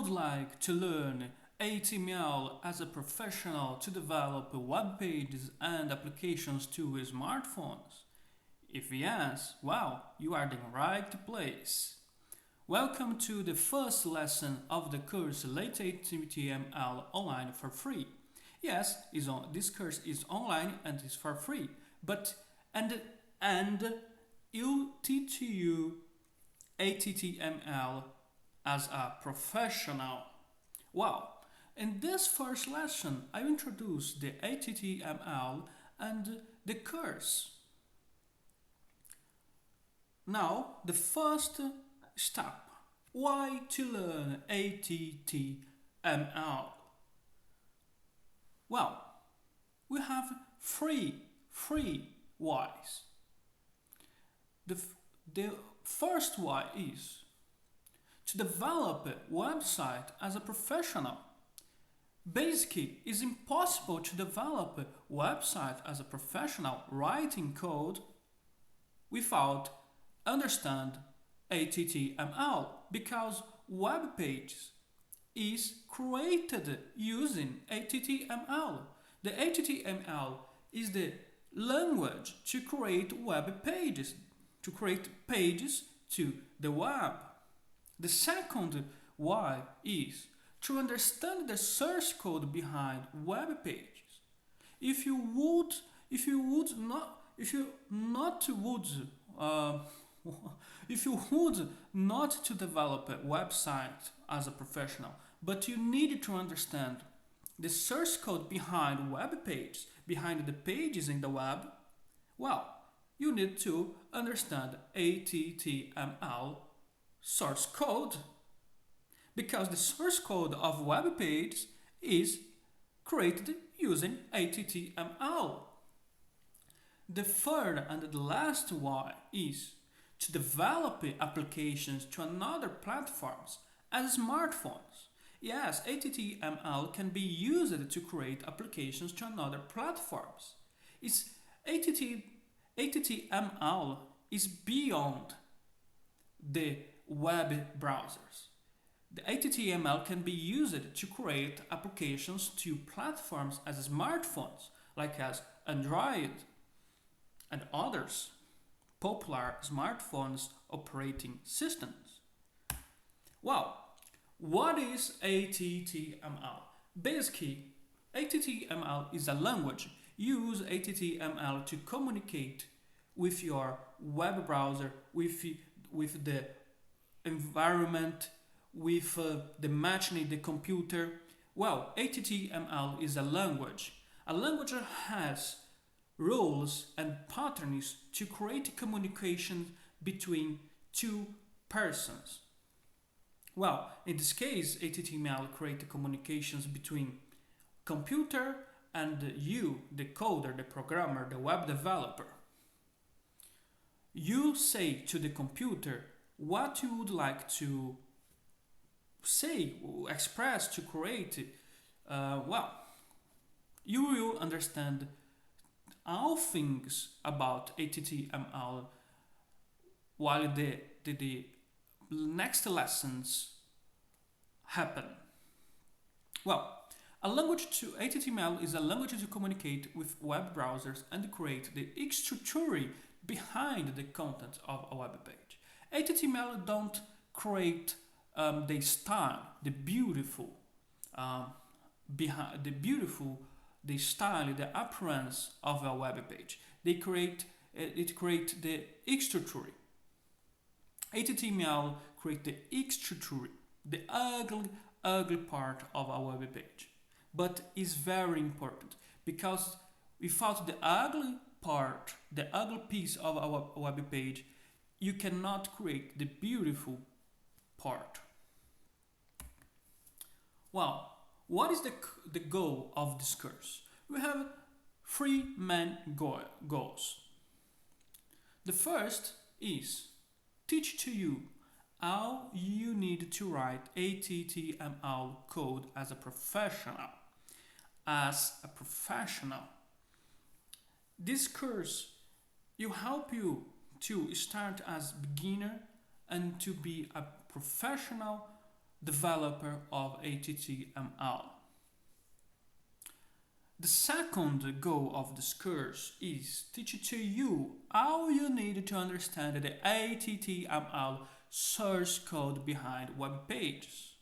would like to learn HTML as a professional to develop web pages and applications to smartphones? If yes, well, you are in the right place. Welcome to the first lesson of the course Late HTML online for free. Yes, this course is online and is for free, but and you teach you HTML as a professional. Well, in this first lesson, I introduce the HTML and the course. Now, the first step. Why to learn HTML? Well, we have three whys. The first why is to develop a website as a professional. Basically, it's impossible to develop a website as a professional writing code without understand HTML, because web pages is created using HTML. The HTML is the language to create web pages, to create pages to the web. The second why is to understand the source code behind web pages. If you would not to develop a website as a professional, but you need to understand the source code behind web pages, behind the pages in the web, well, you need to understand HTML source code, because the source code of web pages is created using HTML. The third and the last why is to develop applications to another platforms as smartphones. Yes, HTML can be used to create applications to another platforms. HTML is beyond the web browsers. The HTML can be used to create applications to platforms as smartphones, like as Android and others popular smartphones operating systems. Well, what is HTML? Basically, HTML is a language. Use HTML to communicate with your web browser, with the environment, with the machine, the computer. Well, HTML is a language. A language has rules and patterns to create communication between two persons. Well, in this case, HTML creates communications between computer and you, the coder, the programmer, the web developer. You say to the computer what you would like to say, express, to create. You will understand all things about HTML while the next lessons happen. Well, a language to HTML is a language to communicate with web browsers and create the structure behind the content of a web page. HTML don't create the style, the beautiful, the style, the appearance of a web page. It create the structure. HTML create the structure, the ugly part of a web page. But it's very important, because without the ugly part, the ugly piece of our web page, you cannot create the beautiful part. Well, what is the goal of this course? We have three main goals. The first is teach to you how you need to write HTML code as a professional. This course will help you to start as beginner and to be a professional developer of HTML. The second goal of this course is teach to you how you need to understand the HTML source code behind web pages.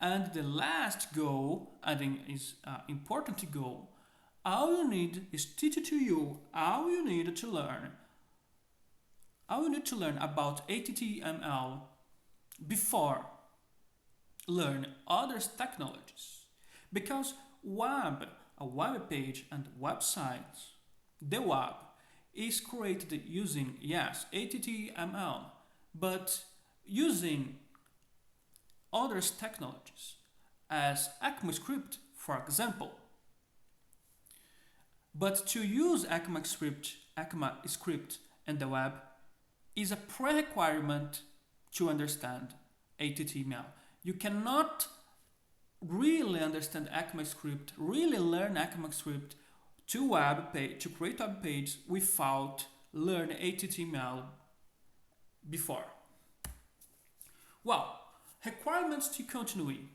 And the last goal, I think is important goal, all you need is teach to you how you need to learn about HTML before learn other technologies. Because a web page and websites, the web is created using, yes, HTML, but using other technologies as ECMAScript, for example. But to use ECMAScript in the web is a pre-requirement to understand HTML. You cannot really understand ECMAScript, really learn ECMAScript to create web page without learn HTML before. Well, requirements to continue.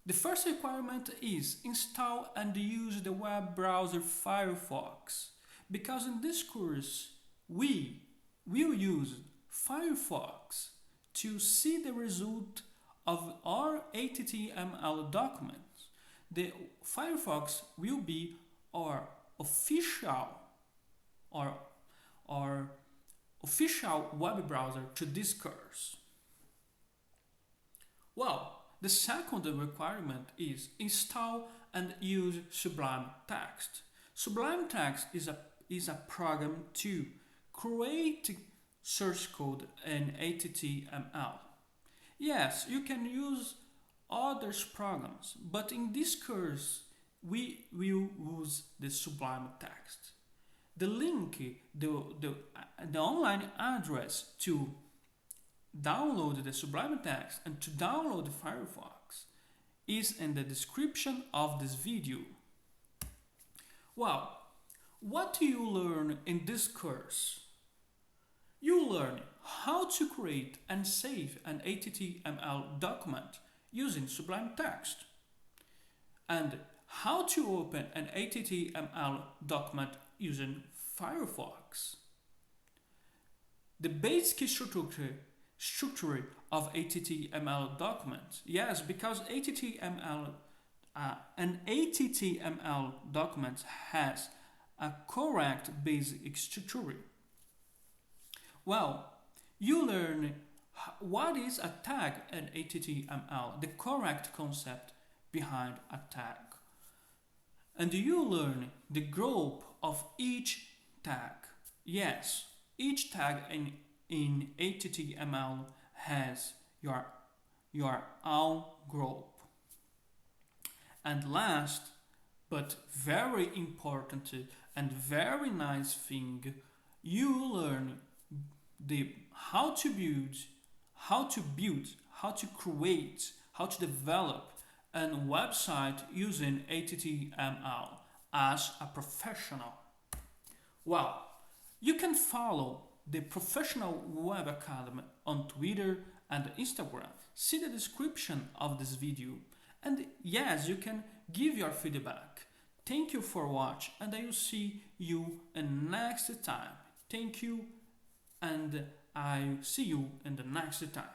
The first requirement is install and use the web browser Firefox, because in this course we will use Firefox to see the result of our HTML documents. The Firefox will be our official web browser to this course. Well, the second requirement is install and use Sublime Text. Sublime Text is a program to create source code in HTML. Yes, you can use other programs, but in this course we will use the Sublime Text. The link, the online address to download the Sublime Text and to download Firefox is in the description of this video. Well, what do you learn in this course? You learn how to create and save an HTML document using Sublime Text, and how to open an HTML document using Firefox. The basic structure of HTML documents. Yes, because an HTML document has a correct basic structure. Well, you learn what is a tag in HTML, the correct concept behind a tag. And you learn the group of each tag. Yes, each tag in HTML has your own group. And last, but very important and very nice thing, you learn how to create, how to develop a website using HTML as a professional. Well, you can follow the Professional Web Academy on Twitter and Instagram. See the description of this video. And yes, you can give your feedback. Thank you for watching, and I will see you in next time. Thank you, and I see you in the next time.